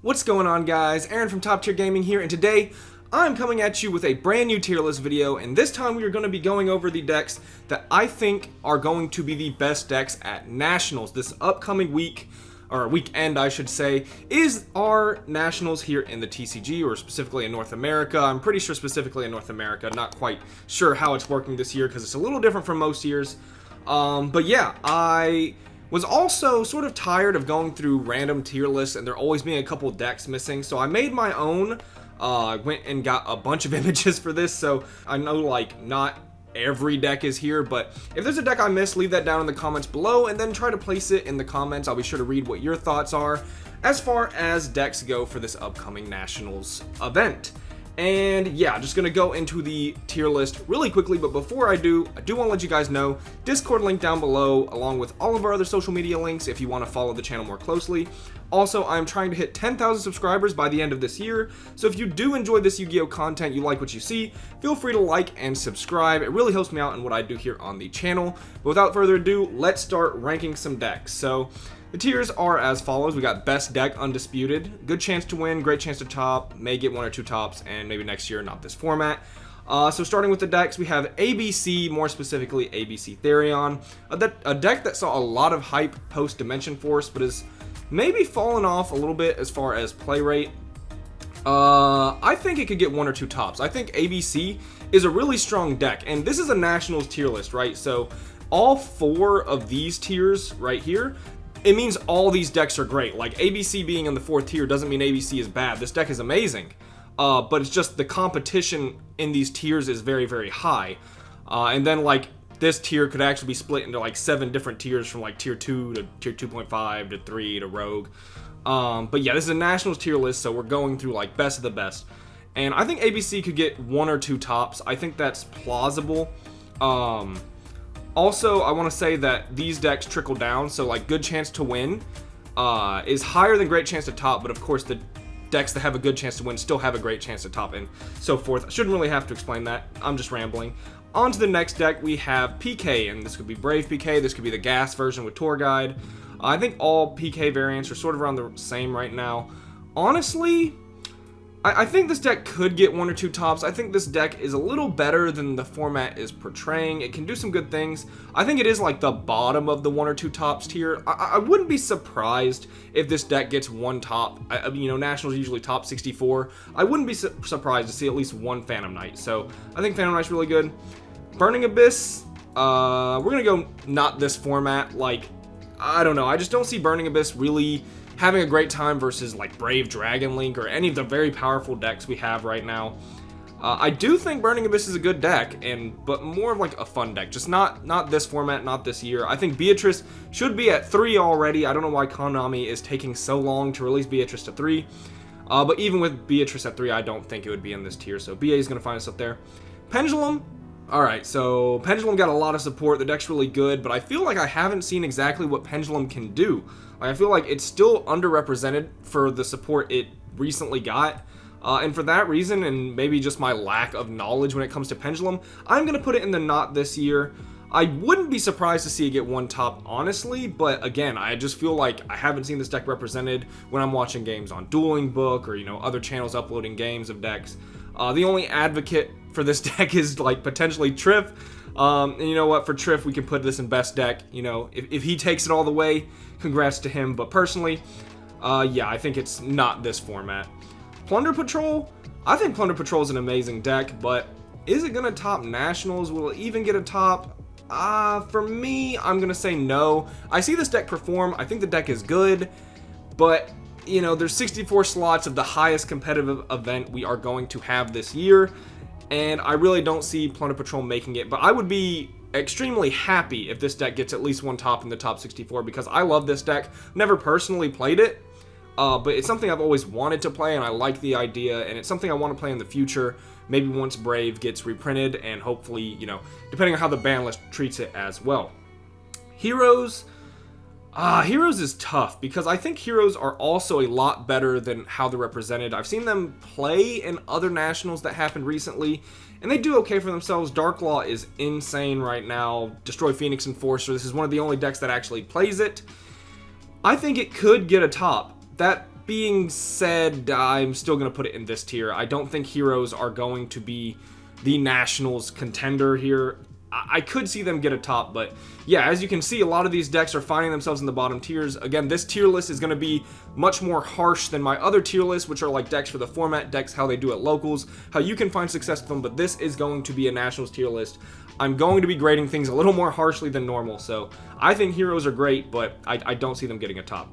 What's going on, guys? Aaron from Top Tier Gaming here, and today I'm coming at you with a brand new tier list video, and this time we are going to be going over the decks that I think are going to be the best decks at Nationals this upcoming week, or weekend I should say, is our Nationals here in the TCG, or specifically in North America. I'm pretty sure specifically in North America, not quite sure how it's working this year because it's a little different from most years. But yeah, I was also sort of tired of going through random tier lists and there always being a couple decks missing, so I made my own. Went and got a bunch of images for this, so I know like not every deck is here, but if there's a deck I missed, leave that down in the comments below and then try to place it in the comments. I'll be sure to read what your thoughts are as far as decks go for this upcoming Nationals event. And yeah, just gonna go into the tier list really quickly, but before I do want to let you guys know, Discord link down below, along with all of our other social media links if you want to follow the channel more closely. Also, I'm trying to hit 10,000 subscribers by the end of this year, so if you do enjoy this Yu-Gi-Oh content, you like what you see, feel free to like and subscribe. It really helps me out in what I do here on the channel. But without further ado, let's start ranking some decks. So the tiers are as follows. We got best deck, undisputed, good chance to win, great chance to top, may get one or two tops, and maybe next year, not this format. So starting with the decks, we have ABC, more specifically ABC Therion, a deck that saw a lot of hype post Dimension Force, but is maybe fallen off a little bit as far as play rate. I think it could get one or two tops. I think ABC is a really strong deck, and this is a Nationals tier list, right? So all four of these tiers right here, it means all these decks are great. Like ABC being in the fourth tier doesn't mean ABC is bad. This deck is amazing, but it's just the competition in these tiers is very, very high. And then like this tier could actually be split into like 7 different tiers from like tier 2 to tier 2.5 to 3 to Rogue. But yeah, this is a Nationals tier list, so we're going through like best of the best. And I think ABC could get one or two tops. I think that's plausible. Also, I want to say that these decks trickle down, so like good chance to win is higher than great chance to top, but of course the decks that have a good chance to win still have a great chance to top and so forth. I shouldn't really have to explain that. I'm just rambling. On to the next deck, we have PK, and this could be Brave PK, this could be the gas version with Tour Guide. I think all PK variants are sort of around the same right now. Honestly, I think this deck could get one or two tops. I think this deck is a little better than the format is portraying. It can do some good things. I think it is like the bottom of the one or two tops tier. I wouldn't be surprised if this deck gets one top. You know, Nationals usually top 64. I wouldn't be surprised to see at least one Phantom Knight. So I think Phantom Knight's really good. Burning Abyss, we're gonna go not this format. Like, I don't know. I just don't see Burning Abyss really having a great time versus like Brave Dragon Link or any of the very powerful decks we have right now. I do think Burning Abyss is a good deck, but more of like a fun deck, just not this format, not this year. I think Beatrice should be at 3 already. I don't know why Konami is taking so long to release Beatrice to 3, but even with Beatrice at 3, I don't think it would be in this tier, so BA is going to find us up there. Pendulum. Alright, so Pendulum got a lot of support. The deck's really good, but I feel like I haven't seen exactly what Pendulum can do. Like, I feel like it's still underrepresented for the support it recently got. And for that reason, and maybe just my lack of knowledge when it comes to Pendulum, I'm going to put it in the not this year. I wouldn't be surprised to see it get one top, honestly, but again, I just feel like I haven't seen this deck represented when I'm watching games on Dueling Book or, you know, other channels uploading games of decks. The only advocate for this deck is like potentially Triff. And you know what, for Triff we can put this in best deck. You know, if he takes it all the way, congrats to him. But personally, yeah, I think it's not this format. Plunder Patrol, I think Plunder Patrol is an amazing deck, but is it gonna top Nationals? Will it even get a top? For me, I'm gonna say no. I see this deck perform. I think the deck is good, but you know, there's 64 slots of the highest competitive event we are going to have this year, and I really don't see Plunder Patrol making it, but I would be extremely happy if this deck gets at least one top in the top 64, because I love this deck. Never personally played it, but it's something I've always wanted to play, and I like the idea, and it's something I want to play in the future, maybe once Brave gets reprinted, and hopefully, you know, depending on how the ban list treats it as well. Heroes. Heroes is tough, because I think Heroes are also a lot better than how they're represented. I've seen them play in other Nationals that happened recently, and they do okay for themselves. Darklaw is insane right now. Destroy Phoenix Enforcer, this is one of the only decks that actually plays it. I think it could get a top. That being said, I'm still going to put it in this tier. I don't think heroes are going to be the Nationals contender here. I could see them get a top, but yeah, as you can see, a lot of these decks are finding themselves in the bottom tiers. Again, this tier list is going to be much more harsh than my other tier lists, which are like decks for the format, decks how they do at locals, how you can find success with them, but this is going to be a Nationals tier list. I'm going to be grading things a little more harshly than normal, so I think heroes are great, but I don't see them getting a top.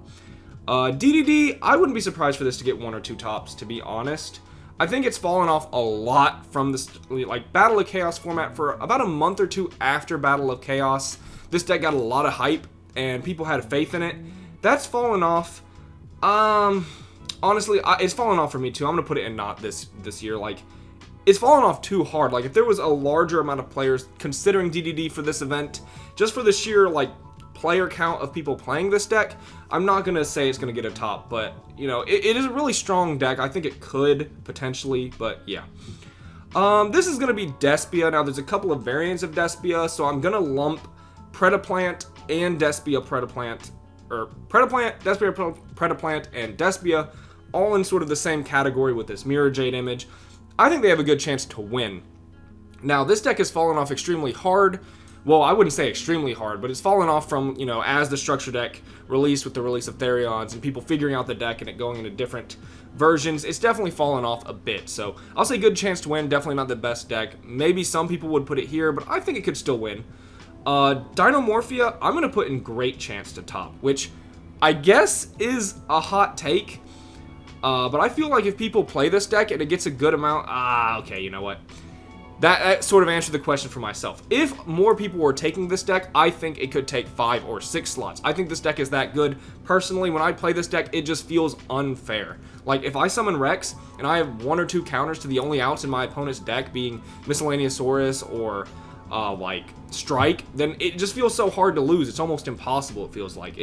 DDD, I wouldn't be surprised for this to get 1 or 2 tops, to be honest. I think it's fallen off a lot from this, like, Battle of Chaos format for about a month or 2 after Battle of Chaos. This deck got a lot of hype, and people had faith in it. That's fallen off. Honestly, it's fallen off for me, too. I'm going to put it in not this year. Like, it's fallen off too hard. Like, if there was a larger amount of players considering DDD for this event, just for the sheer, like, player count of people playing this deck, I'm not going to say it's going to get a top, but, you know, it is a really strong deck. I think it could, potentially, but yeah. This is going to be Despia. Now, there's a couple of variants of Despia, so I'm going to lump Predaplant and Despia Predaplant, or Predaplant, Despia Predaplant, and Despia all in sort of the same category with this Mirror Jade image. I think they have a good chance to win. Now, this deck has fallen off extremely hard. Well, I wouldn't say extremely hard, but it's fallen off from, you know, as the structure deck released with the release of Therions and people figuring out the deck and it going into different versions. It's definitely fallen off a bit. So I'll say good chance to win. Definitely not the best deck. Maybe some people would put it here, but I think it could still win. Dinomorphia, I'm going to put in great chance to top, which I guess is a hot take. But I feel like if people play this deck and it gets a good amount... okay, you know what? That sort of answered the question for myself. If more people were taking this deck, I think it could take 5 or 6 slots. I think this deck is that good. Personally, when I play this deck, it just feels unfair. Like, if I summon Rex, and I have 1 or 2 counters to the only outs in my opponent's deck being Miscellaneousaurus or, like, Strike, then it just feels so hard to lose. It's almost impossible, it feels like.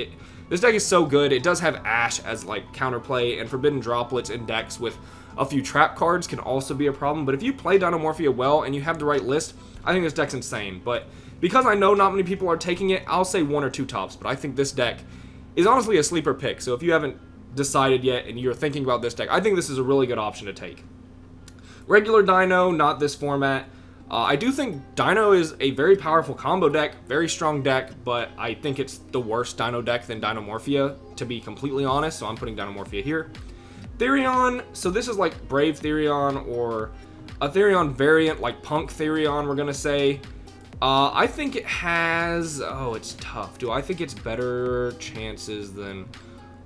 This deck is so good. It does have Ash as, like, counterplay, and Forbidden Droplets in decks with a few trap cards can also be a problem, but if you play Dinomorphia well and you have the right list, I think this deck's insane. But because I know not many people are taking it, I'll say 1 or 2 tops, but I think this deck is honestly a sleeper pick. So if you haven't decided yet and you're thinking about this deck, I think this is a really good option to take. Regular Dino, not this format. I do think Dino is a very powerful combo deck, very strong deck, but I think it's the worse Dino deck than Dinomorphia, to be completely honest, so I'm putting Dinomorphia here. Therion, so this is like Brave Therion or a Therion variant like Punk Therion, we're going to say. I think it has... Oh, it's tough. Do I think it's better chances than...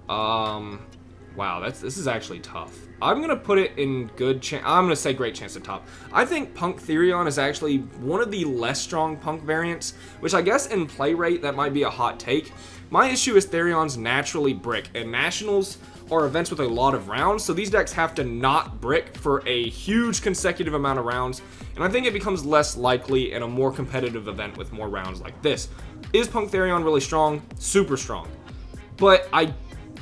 Wow, this is actually tough. I'm going to put it in good chance... I'm going to say great chance to top. I think Punk Therion is actually one of the less strong Punk variants, which I guess in play rate that might be a hot take. My issue is Therion's naturally brick, and Nationals are events with a lot of rounds, so these decks have to not brick for a huge consecutive amount of rounds, and I think it becomes less likely in a more competitive event with more rounds like this. Is Punk Therion really strong? Super strong. But I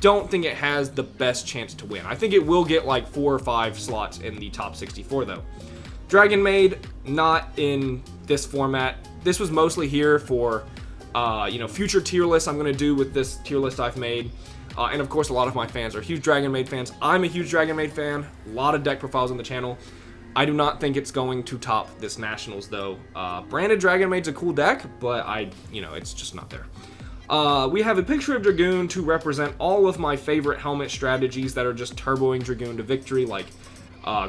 don't think it has the best chance to win. I think it will get like 4 or 5 slots in the top 64 though. Dragon Maid, not in this format. This was mostly here for you know, future tier lists I'm going to do with this tier list I've made. And of course, a lot of my fans are huge Dragon Maid fans. I'm a huge Dragon Maid fan. A lot of deck profiles on the channel. I do not think it's going to top this Nationals, though. Branded Dragon Maid's a cool deck, but you know, it's just not there. We have a picture of Dragoon to represent all of my favorite helmet strategies that are just turboing Dragoon to victory, like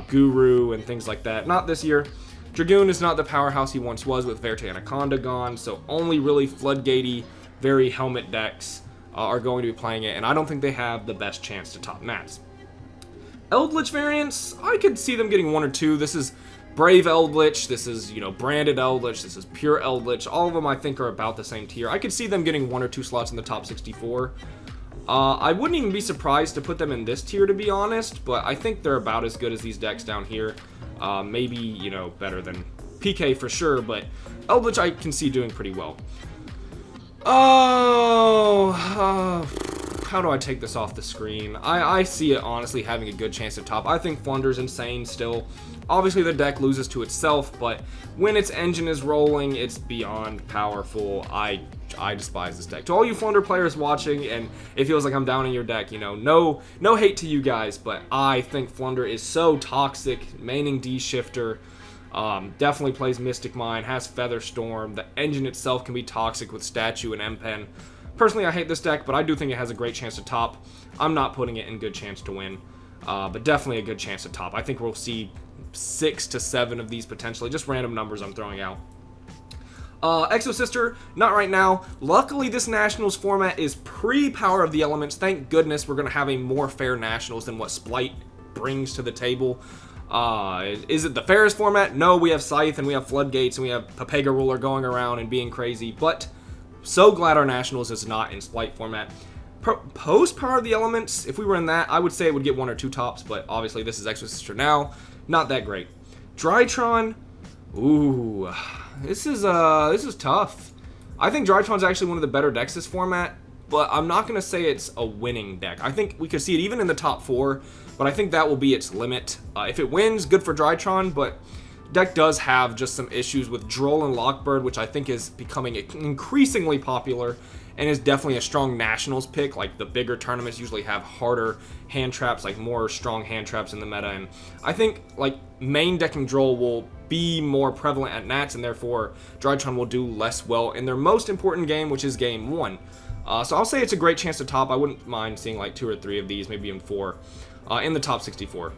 Guru and things like that. Not this year. Dragoon is not the powerhouse he once was with Verte Anaconda gone, so only really floodgatey, very helmet decks are going to be playing it, and I don't think they have the best chance to top Nats. Eldritch variants, I could see them getting 1 or 2. This is Brave Eldritch, this is, you know, Branded Eldritch, this is Pure Eldritch. All of them I think are about the same tier. I could see them getting 1 or 2 slots in the top 64. I wouldn't even be surprised to put them in this tier, to be honest, but I think they're about as good as these decks down here. Maybe, you know, better than PK for sure, but Eldritch I can see doing pretty well. Oh, how do I take this off the screen? I see it honestly having a good chance to top. I think Plunder's insane still. Obviously the deck loses to itself, but when its engine is rolling, it's beyond powerful. I despise this deck. To all you Plunder players watching, and it feels like I'm downing your deck, you know, no hate to you guys, but I think Plunder is so toxic. Maining D-Shifter, definitely plays Mystic Mine, has Featherstorm. The engine itself can be toxic with Statue and M-Pen. Personally, I hate this deck, but I do think it has a great chance to top. I'm not putting it in good chance to win, but definitely a good chance to top. I think we'll see 6 to 7 of these potentially, just random numbers I'm throwing out. Exo Sister, not right now. Luckily, this Nationals format is pre-Power of the Elements. Thank goodness we're going to have a more fair Nationals than what Splight brings to the table. Is it the fairest format? No, we have Scythe and we have Floodgates and we have Papega Ruler going around and being crazy, but so glad our Nationals is not in Splight format. Post Power of the Elements, if we were in that, I would say it would get 1 or 2 tops, but obviously this is Exo Sister now. Not that great. Drytron, ooh, this is tough. I think Drytron's actually one of the better decks this format, but I'm not going to say it's a winning deck. I think we could see it even in the top 4, but I think that will be its limit. If it wins, good for Drytron, but deck does have just some issues with Droll and Lockbird, which I think is becoming increasingly popular and is definitely a strong Nationals pick. Like, the bigger tournaments usually have harder hand traps, like more strong hand traps in the meta, and I think like main decking Droll will be more prevalent at Nats, and therefore Drytron will do less well in their most important game, which is game 1. So I'll say it's a great chance to top. I wouldn't mind seeing like 2 or 3 of these, maybe even 4, in the top 64.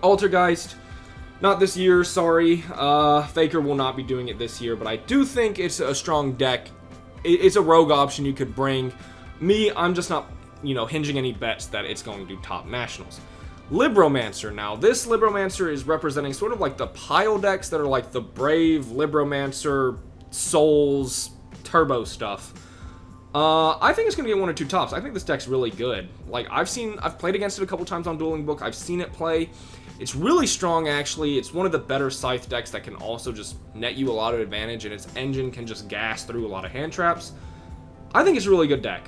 Altergeist, not this year, sorry. Faker will not be doing it this year, but I do think it's a strong deck. It's a rogue option you could bring. Me, I'm just not, hinging any bets that it's going to top Nationals. Libromancer. Now, this Libromancer is representing sort of like the pile decks that are like the Brave, Libromancer, Souls, Turbo stuff. I think it's going to get 1 or 2 tops. I think this deck's really good. Like, I've played against it a couple times on Dueling Book. I've seen it play. It's really strong, actually. It's one of the better Scythe decks that can also just net you a lot of advantage, and its engine can just gas through a lot of hand traps. I think it's a really good deck.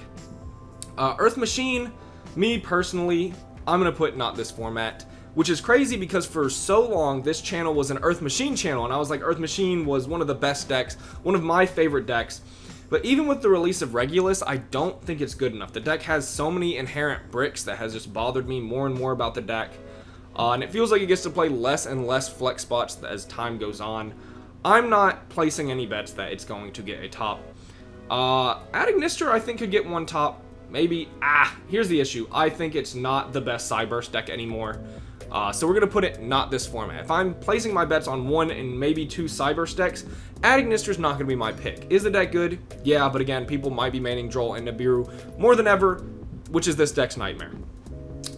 Earth Machine, me personally, I'm going to put not this format, which is crazy because for so long, this channel was an Earth Machine channel, and I was like, Earth Machine was one of the best decks, one of my favorite decks. But even with the release of Regulus, I don't think it's good enough. The deck has so many inherent bricks that has just bothered me more and more about the deck. And it feels like it gets to play less and less flex spots as time goes on. I'm not placing any bets that it's going to get a top. Adagnister, I think, could get 1 top. Maybe. Here's the issue. I think it's not the best Cyburst deck anymore. So we're going to put it not this format. If I'm placing my bets on 1 and maybe 2 Cyburst decks, Adagnister's not going to be my pick. Is the deck good? Yeah, but again, people might be maining Droll and Nibiru more than ever, which is this deck's nightmare.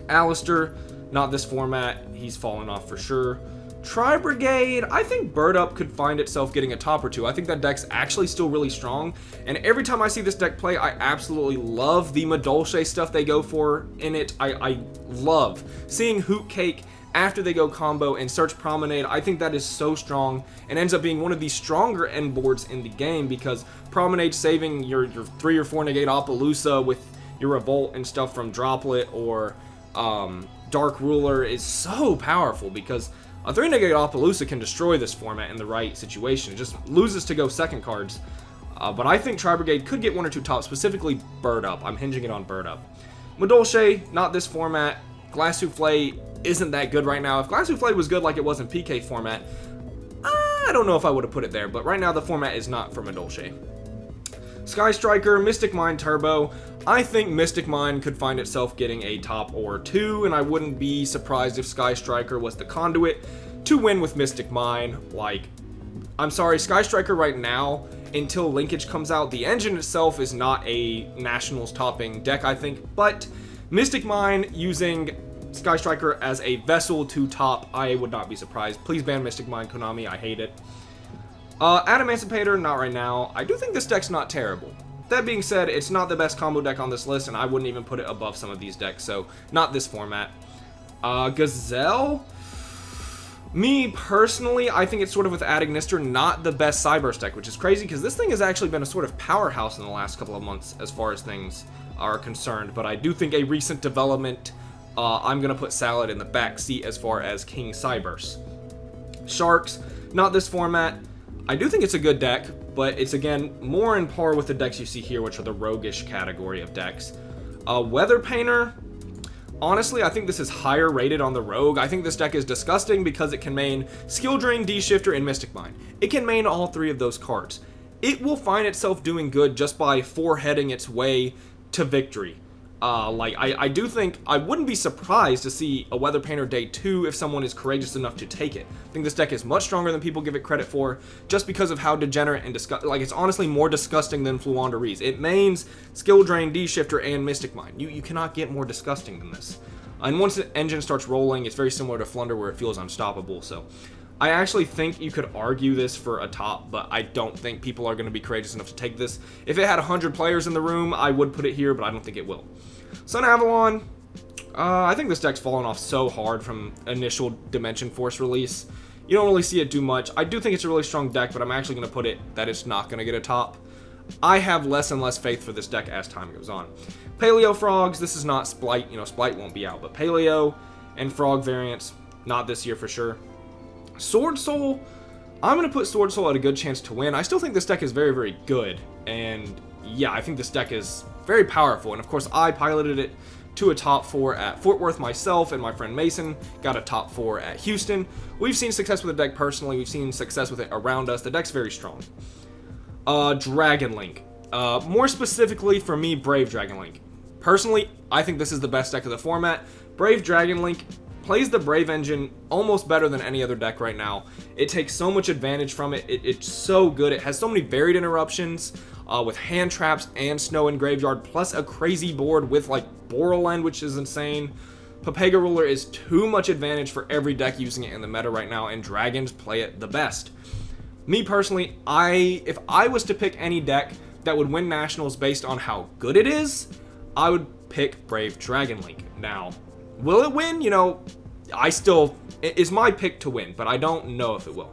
Alistair, not this format. He's fallen off for sure. Tri-Brigade, I think Bird Up could find itself getting a top or 2. I think that deck's actually still really strong, and every time I see this deck play, I absolutely love the Madolche stuff they go for in it. I love seeing Hoot Cake after they go combo and Search Promenade. I think that is so strong and ends up being one of the stronger end boards in the game because Promenade saving your 3 or 4 negate Appaloosa with your Revolt and stuff from Droplet or Dark Ruler is so powerful because a 3 negate Appaloosa can destroy this format in the right situation. It just loses to go second cards. But I think Tri-Brigade could get 1 or 2 tops, specifically Bird Up. I'm hinging it on Bird Up. Madolche, not this format. Glass Souffle isn't that good right now. If Glass Souffle was good like it was in PK format, I don't know if I would have put it there, but right now the format is not for Madolche. Sky Striker, Mystic Mine Turbo. I think Mystic Mine could find itself getting a top or 2, and I wouldn't be surprised if Sky Striker was the conduit to win with Mystic Mine. Like, I'm sorry, Sky Striker right now, until Linkage comes out, the engine itself is not a Nationals topping deck, I think, but Mystic Mine using Sky Striker as a vessel to top, I would not be surprised. Please ban Mystic Mine, Konami, I hate it. Adamancipator, not right now. I do think this deck's not terrible. That being said, it's not the best combo deck on this list, and I wouldn't even put it above some of these decks, so not this format. Gazelle? Me, personally, I think it's sort of with Adagnister, not the best Cyburst deck, which is crazy, because this thing has actually been a sort of powerhouse in the last couple of months as far as things are concerned, but I do think a recent development, I'm going to put Salad in the back seat as far as King Cyberse. Sharks, not this format. I do think it's a good deck, but it's again more in par with the decks you see here, which are the roguish category of decks. Weather Painter, honestly, I think this is higher rated on the rogue. I think this deck is disgusting because it can main Skill Drain, D-Shifter, and Mystic Mine. It can main all three of those cards. It will find itself doing good just by foreheading its way to victory. I do think I wouldn't be surprised to see a Weather Painter day 2 if someone is courageous enough to take it. I think this deck is much stronger than people give it credit for, just because of how degenerate and it's honestly more disgusting than Fluandereeze. It mains Skill Drain, D-Shifter, and Mystic Mine. You cannot get more disgusting than this. And once the engine starts rolling, it's very similar to Flunder where it feels unstoppable. So I actually think you could argue this for a top, but I don't think people are going to be courageous enough to take this. If it had 100 players in the room, I would put it here, but I don't think it will. Sun Avalon, I think this deck's fallen off so hard from initial Dimension Force release. You don't really see it do much. I do think it's a really strong deck, but I'm actually going to put it that it's not going to get a top. I have less and less faith for this deck as time goes on. Paleo Frogs, this is not Splight. Splight won't be out, but Paleo and Frog variants, not this year for sure. Sword Soul, I'm going to put Sword Soul at a good chance to win. I still think this deck is very, very good, and yeah, I think this deck is very powerful, and of course I piloted it to a top 4 at Fort Worth myself, and my friend Mason got a top 4 at Houston. We've seen success with the deck personally, we've seen success with it around us. The deck's very strong. Dragon Link. More specifically for me, Brave Dragon Link. Personally, I think this is the best deck of the format. Brave Dragon Link plays the Brave engine almost better than any other deck right now. It takes so much advantage from it. It's so good. It has so many varied interruptions with hand traps and snow in graveyard, plus a crazy board with like Borrowland, which is insane. Papega Ruler is too much advantage for every deck using it in the meta right now, and Dragons play it the best. Me personally, if I was to pick any deck that would win Nationals based on how good it is, I would pick Brave Dragon Link. Now, will it win? It's my pick to win, but I don't know if it will.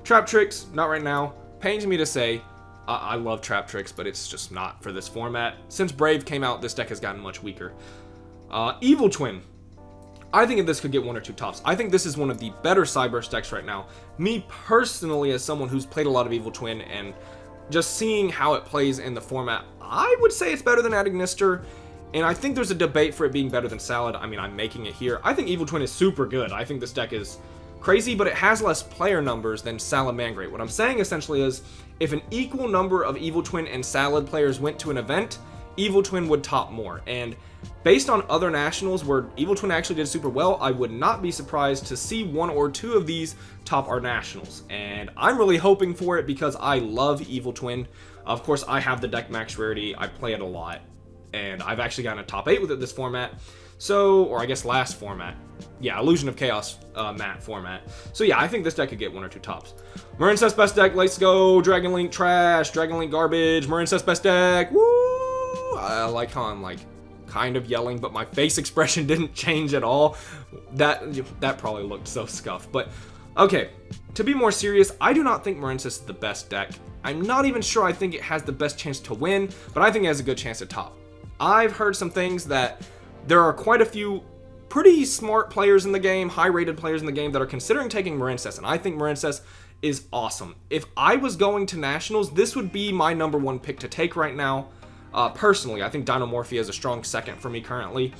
Trap Tricks, not right now. Pains me to say, I love Trap Tricks, but it's just not for this format. Since Brave came out, this deck has gotten much weaker. Evil Twin. I think if this could get 1 or 2 tops. I think this is one of the better Cyberse decks right now. Me personally, as someone who's played a lot of Evil Twin and just seeing how it plays in the format, I would say it's better than Adignister. And I think there's a debate for it being better than Salad. I mean, I'm making it here. I think Evil Twin is super good. I think this deck is crazy, but it has less player numbers than Salamangreat. What I'm saying essentially is, if an equal number of Evil Twin and Salad players went to an event, Evil Twin would top more. And based on other Nationals where Evil Twin actually did super well, I would not be surprised to see 1 or 2 of these top our Nationals. And I'm really hoping for it because I love Evil Twin. Of course, I have the deck max rarity. I play it a lot. And I've actually gotten a top 8 with it this format. So, or I guess last format. Yeah, Illusion of Chaos mat format. So yeah, I think this deck could get 1 or 2 tops. Marincess best deck, let's go. Dragon Link trash, Dragon Link garbage, Marincess best deck, woo! I like how I'm like kind of yelling, but my face expression didn't change at all. That probably looked so scuffed. But okay, to be more serious, I do not think Marincess is the best deck. I'm not even sure I think it has the best chance to win, but I think it has a good chance to top. I've heard some things that there are quite a few pretty smart players in the game, high-rated players in the game that are considering taking Marincess, and I think Marincess is awesome. If I was going to Nationals, this would be my number 1 pick to take right now. Personally, I think Dinomorphia is a strong second for me currently,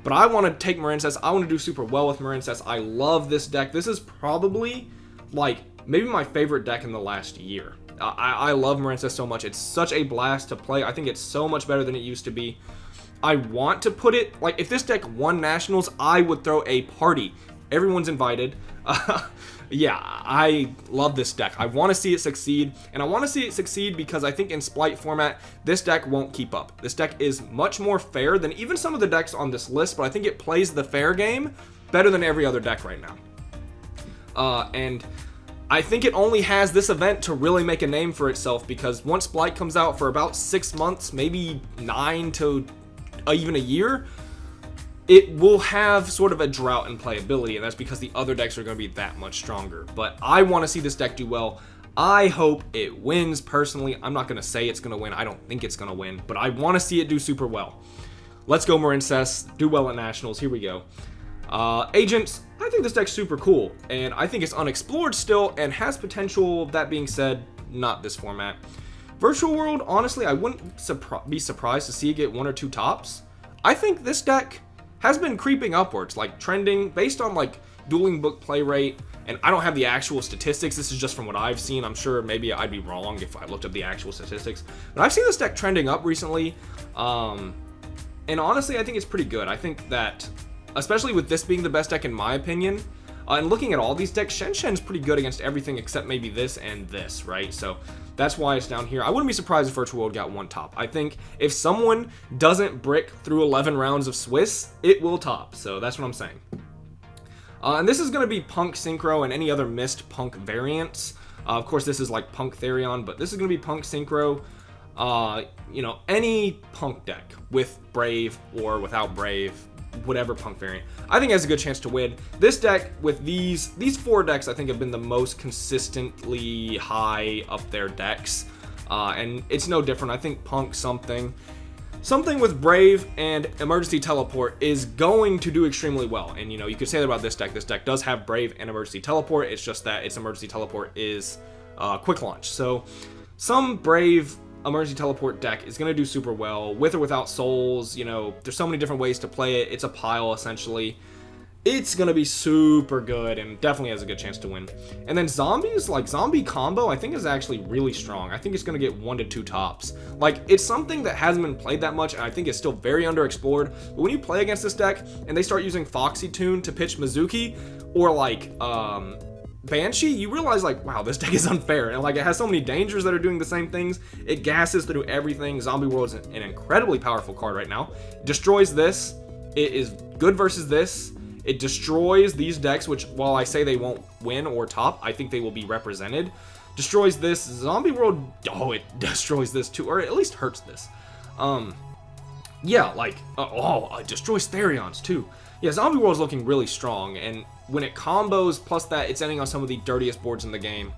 but I want to take Marincess. I want to do super well with Marincess. I love this deck. This is probably like maybe my favorite deck in the last year. I love Marincess so much. It's such a blast to play. I think it's so much better than it used to be. I want to put it, like, if this deck won Nationals, I would throw a party. Everyone's invited. Yeah, I love this deck. I want to see it succeed, and I want to see it succeed because I think in Splight format, this deck won't keep up. This deck is much more fair than even some of the decks on this list, but I think it plays the fair game better than every other deck right now. And I think it only has this event to really make a name for itself, because once Splight comes out for about 6 months, maybe 9 to even a year, it will have sort of a drought in playability, and that's because the other decks are going to be that much stronger. But I want to see this deck do well. I hope it wins personally. I'm not going to say it's going to win. I don't think it's going to win, but I want to see it do super well. Let's go Marincess, do well at Nationals. Here we go. Agents, I think this deck's super cool, and I think it's unexplored still and has potential. That being said, not this format. Virtual World, honestly, I wouldn't be surprised to see it get 1 or 2 tops. I think this deck has been creeping upwards, like trending based on like dueling book play rate, and I don't have the actual statistics. This is just from what I've seen. I'm sure maybe I'd be wrong if I looked up the actual statistics, but I've seen this deck trending up recently, and honestly, I think it's pretty good. I think that, especially with this being the best deck in my opinion, and looking at all these decks, Shen's pretty good against everything except maybe this and this, right? So that's why it's down here. I wouldn't be surprised if Virtual World got 1 top. I think if someone doesn't brick through 11 rounds of Swiss, it will top. So that's what I'm saying. And this is going to be Punk Synchro and any other missed Punk variants. Of course, this is like Punk Therion, but this is going to be Punk Synchro. You know, any Punk deck with Brave or without Brave, whatever Punk variant, I think has a good chance to win. This deck with these 4 decks, I think have been the most consistently high up their decks, and it's no different. I think Punk something with Brave and Emergency Teleport is going to do extremely well. And you know, you could say that about this deck. This deck does have Brave and Emergency Teleport. It's just that its Emergency Teleport is quick launch. So some Brave Emergency Teleport deck is going to do super well with or without souls. You know, there's so many different ways to play it. It's a pile essentially. It's going to be super good and definitely has a good chance to win. And then zombies, like zombie combo, I think is actually really strong. I think it's going to get 1 to 2 tops. Like, it's something that hasn't been played that much, and I think it's still very underexplored. But when you play against this deck and they start using Foxy Tune to pitch Mizuki or like Banshee, you realize like, wow, this deck is unfair. And like, it has so many dangers that are doing the same things. It gasses through everything. Zombie World is an incredibly powerful card right now. Destroys this. It is good versus this. It destroys these decks, which while I say they won't win or top, I think they will be represented. Destroys this. Zombie World, oh, it destroys this too, or at least hurts this. Yeah, like, it destroys Therions too. Yeah, Zombie World is looking really strong, and when it combos, plus that it's ending on some of the dirtiest boards in the game,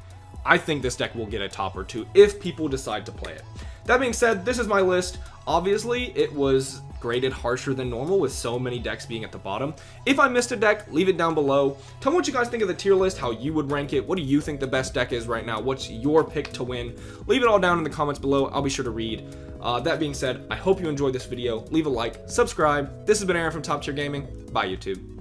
I think this deck will get a top or 2 if people decide to play it. That being said, this is my list. Obviously, it was graded harsher than normal with so many decks being at the bottom. If I missed a deck, leave it down below. Tell me what you guys think of the tier list, how you would rank it. What do you think the best deck is right now? What's your pick to win? Leave it all down in the comments below. I'll be sure to read. That being said, I hope you enjoyed this video. Leave a like, subscribe. This has been Aaron from Top Tier Gaming. Bye, YouTube.